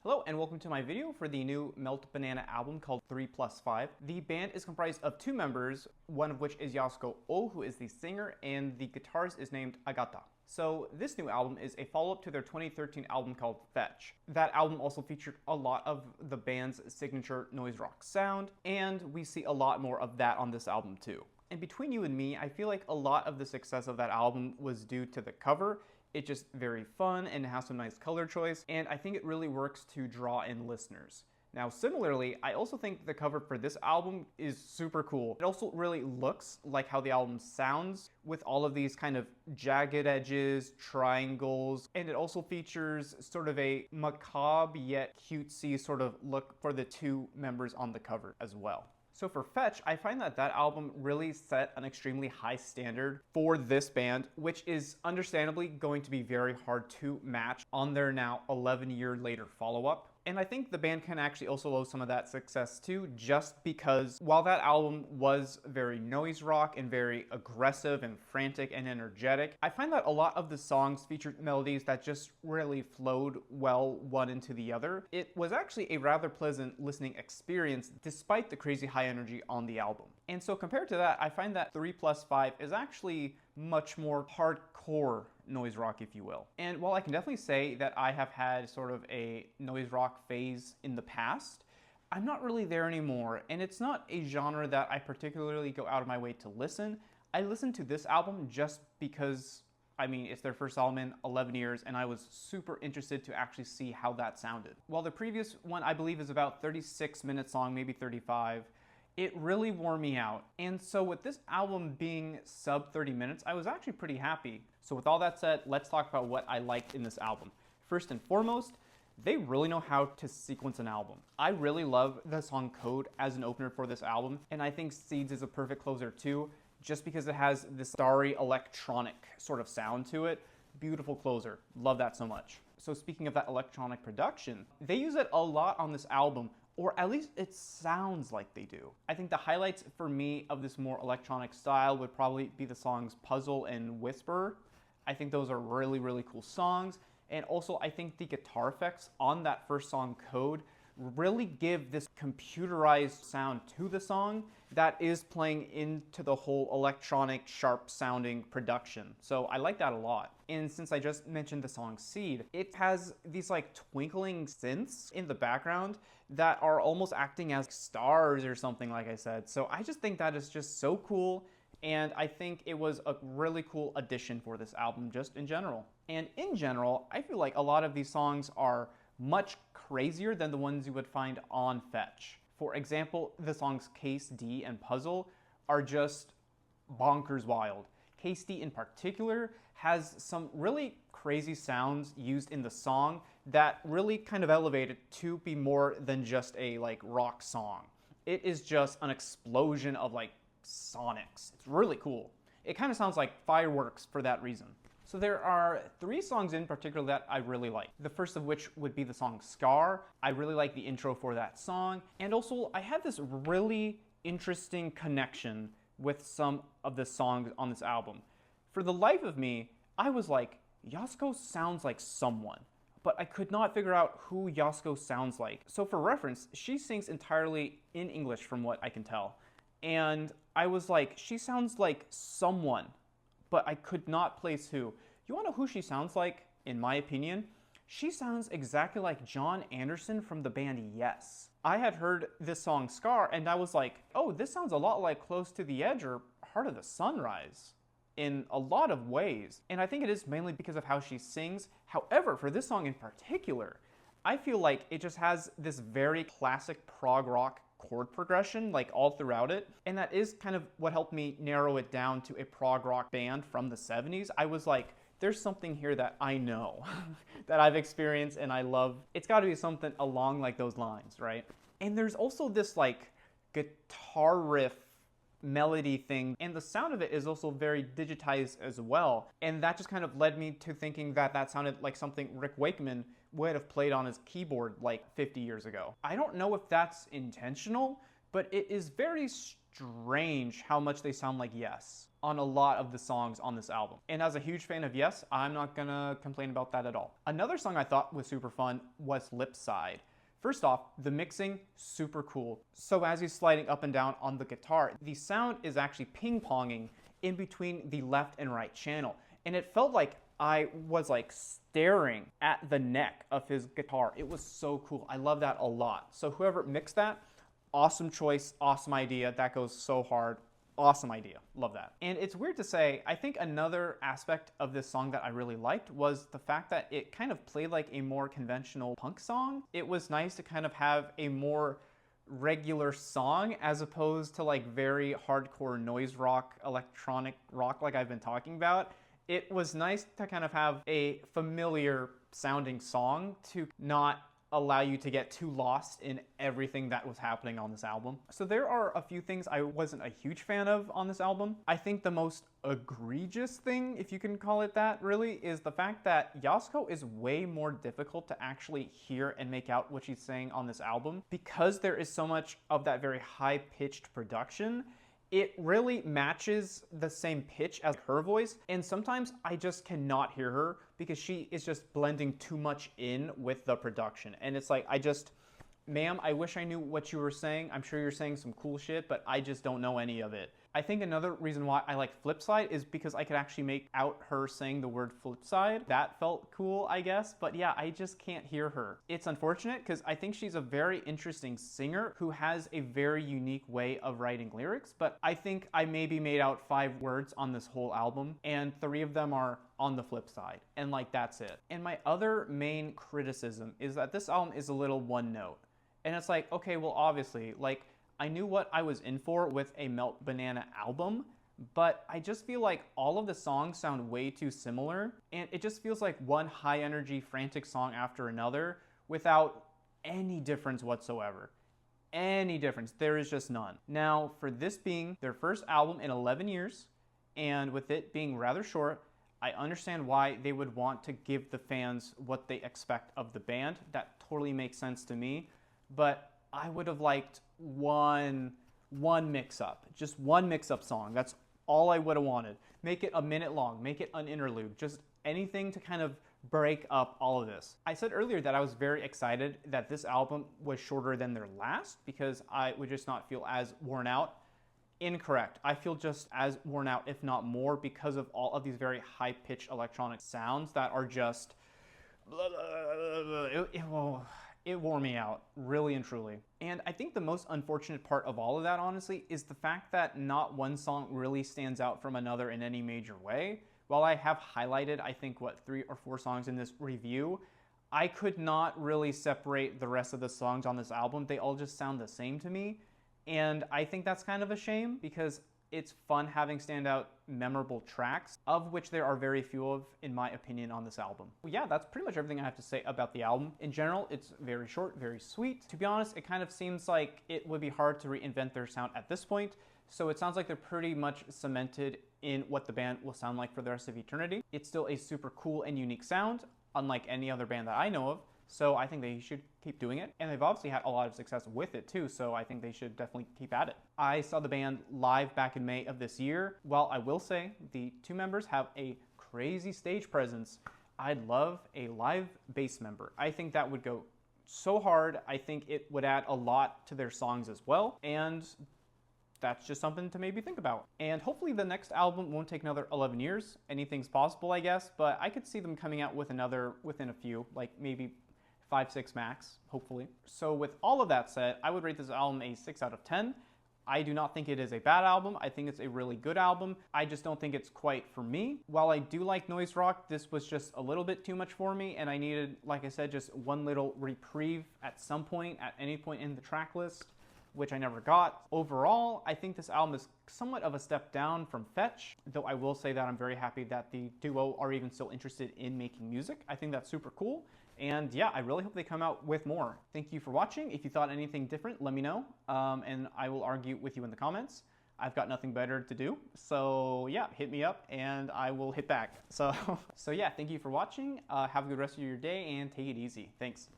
Hello and welcome to my video for the new Melt Banana album called 3+5. The band is comprised of two members, one of which is Yasuko Oh, who is the singer, and the guitarist is named Agata. So this new album is a follow-up to their 2013 album called Fetch. That album also featured a lot of the band's signature noise rock sound, and we see a lot more of that on this album too. And between you and me, I feel like a lot of the success of that album was due to the cover. It's just very fun and it has some nice color choice, and I think it really works to draw in listeners. Now, similarly, I also think the cover for this album is super cool. It also really looks like how the album sounds, with all of these kind of jagged edges, triangles, and it also features sort of a macabre yet cutesy sort of look for the two members on the cover as well. So for Fetch, I find that album really set an extremely high standard for this band, which is understandably going to be very hard to match on their now 11-year later follow-up. And I think the band can actually also owe some of that success too, just because while that album was very noise rock and very aggressive and frantic and energetic, I find that a lot of the songs featured melodies that just really flowed well one into the other. It was actually a rather pleasant listening experience despite the crazy high energy on the album. And so compared to that, I find that 3+5 is actually much more hardcore noise rock, if you will. And while I can definitely say that I have had sort of a noise rock phase in the past, I'm not really there anymore, and it's not a genre that I particularly go out of my way to listen. I listened to this album just because, I mean, it's their first album in 11 years, and I was super interested to actually see how that sounded. While the previous one, I believe, is about 36 minutes long, maybe 35, it really wore me out. And so with this album being sub 30 minutes, I was actually pretty happy. So with all that said, let's talk about what I liked in this album. First and foremost, they really know how to sequence an album. I really love the song Code as an opener for this album, and I think Seeds is a perfect closer too, just because it has this starry electronic sort of sound to it. Beautiful closer. Love that so much. So speaking of that electronic production, they use it a lot on this album, or at least it sounds like they do. I think the highlights for me of this more electronic style would probably be the songs Puzzle and Whisper. I think those are really, really cool songs. And also I think the guitar effects on that first song, Code, really give this computerized sound to the song that is playing into the whole electronic, sharp sounding production. So I like that a lot. And since I just mentioned the song Seed, it has these like twinkling synths in the background that are almost acting as stars or something, like I said. So I just think that is just so cool. And I think it was a really cool addition for this album just in general. And in general, I feel like a lot of these songs are much crazier than the ones you would find on Fetch. For example, the songs Case D and Puzzle are just bonkers wild. Case D in particular has some really crazy sounds used in the song that really kind of elevate it to be more than just a like rock song. It is just an explosion of like sonics. It's really cool. It kind of sounds like fireworks for that reason. So there are three songs in particular that I really like. The first of which would be the song Scar. I really like the intro for that song. And also I had this really interesting connection with some of the songs on this album. For the life of me, I was like, Yasuko sounds like someone, but I could not figure out who Yasuko sounds like. So for reference, she sings entirely in English from what I can tell. And I was like, she sounds like someone, but I could not place who. You wanna know who she sounds like, in my opinion? She sounds exactly like John Anderson from the band Yes. I had heard this song Scar, and I was like, oh, this sounds a lot like Close to the Edge or Heart of the Sunrise in a lot of ways. And I think it is mainly because of how she sings. However, for this song in particular, I feel like it just has this very classic prog rock chord progression like all throughout it, and that is kind of what helped me narrow it down to a prog rock band from the 70s. I was like, there's something here that I know, that I've experienced and I love. It's got to be something along like those lines, right? And there's also this like guitar riff melody thing, and the sound of it is also very digitized as well, and that just kind of led me to thinking that that sounded like something Rick Wakeman would have played on his keyboard like 50 years ago. I don't know if that's intentional, but it is very strange how much they sound like Yes. on a lot of the songs on this album. And as a huge fan of Yes, I'm not gonna complain about that at all. Another song I thought was super fun was Flipside. First off, the mixing, super cool. So as he's sliding up and down on the guitar, the sound is actually ping-ponging in between the left and right channel. And it felt like I was like staring at the neck of his guitar. It was so cool. I love that a lot. So whoever mixed that, awesome choice, awesome idea. That goes so hard. Awesome idea. Love that. And it's weird to say, I think another aspect of this song that I really liked was the fact that it kind of played like a more conventional punk song. It was nice to kind of have a more regular song as opposed to like very hardcore noise rock, electronic rock like I've been talking about. It was nice to kind of have a familiar sounding song to not allow you to get too lost in everything that was happening on this album. So there are a few things I wasn't a huge fan of on this album. I think the most egregious thing, if you can call it that, really, is the fact that Yasuko is way more difficult to actually hear and make out what she's saying on this album. Because there is so much of that very high-pitched production, it really matches the same pitch as her voice, and sometimes I just cannot hear her because she is just blending too much in with the production. And it's like, ma'am, I wish I knew what you were saying. I'm sure you're saying some cool shit, but I just don't know any of it. I think another reason why I like Flipside is because I could actually make out her saying the word Flipside. That felt cool, I guess, but yeah, I just can't hear her. It's unfortunate because I think she's a very interesting singer who has a very unique way of writing lyrics, but I think I maybe made out 5 words on this whole album, and 3 of them are on the flip side, and like that's it. And my other main criticism is that this album is a little one note. And it's like, okay, well obviously, like, I knew what I was in for with a Melt Banana album, but I just feel like all of the songs sound way too similar, and it just feels like one high energy, frantic song after another without any difference whatsoever. Any difference, there is just none. Now, for this being their first album in 11 years, and with it being rather short, I understand why they would want to give the fans what they expect of the band. That totally makes sense to me, but I would have liked one mix-up, just one mix-up song. That's all I would have wanted. Make it a minute long, make it an interlude, just anything to kind of break up all of this. I said earlier that I was very excited that this album was shorter than their last because I would just not feel as worn out. Incorrect. I feel just as worn out, if not more, because of all of these very high-pitched electronic sounds that are just... It wore me out, really and truly. And I think the most unfortunate part of all of that, honestly, is the fact that not one song really stands out from another in any major way. While I have highlighted, I think, 3 or 4 songs in this review, I could not really separate the rest of the songs on this album. They all just sound the same to me. And I think that's kind of a shame because it's fun having standout memorable tracks, of which there are very few of, in my opinion, on this album. Well, yeah, that's pretty much everything I have to say about the album. In general, it's very short, very sweet. To be honest, it kind of seems like it would be hard to reinvent their sound at this point, so it sounds like they're pretty much cemented in what the band will sound like for the rest of eternity. It's still a super cool and unique sound, unlike any other band that I know of, so I think they should keep doing it. And they've obviously had a lot of success with it too, so I think they should definitely keep at it. I saw the band live back in May of this year. While I will say the 2 members have a crazy stage presence, I'd love a live bass member. I think that would go so hard. I think it would add a lot to their songs as well, and that's just something to maybe think about. And hopefully the next album won't take another 11 years. Anything's possible, I guess, but I could see them coming out with another within a few, like maybe 5, 6 max, hopefully. So with all of that said, I would rate this album a 6 out of 10. I do not think it is a bad album. I think it's a really good album. I just don't think it's quite for me. While I do like noise rock, this was just a little bit too much for me, and I needed, like I said, just one little reprieve at some point, at any point in the track list, which I never got. Overall, I think this album is somewhat of a step down from Fetch, though I will say that I'm very happy that the duo are even still interested in making music. I think that's super cool. And yeah, I really hope they come out with more. Thank you for watching. If you thought anything different, let me know, and I will argue with you in the comments. I've got nothing better to do, so yeah, hit me up and I will hit back. So yeah, thank you for watching. Have a good rest of your day and take it easy. Thanks.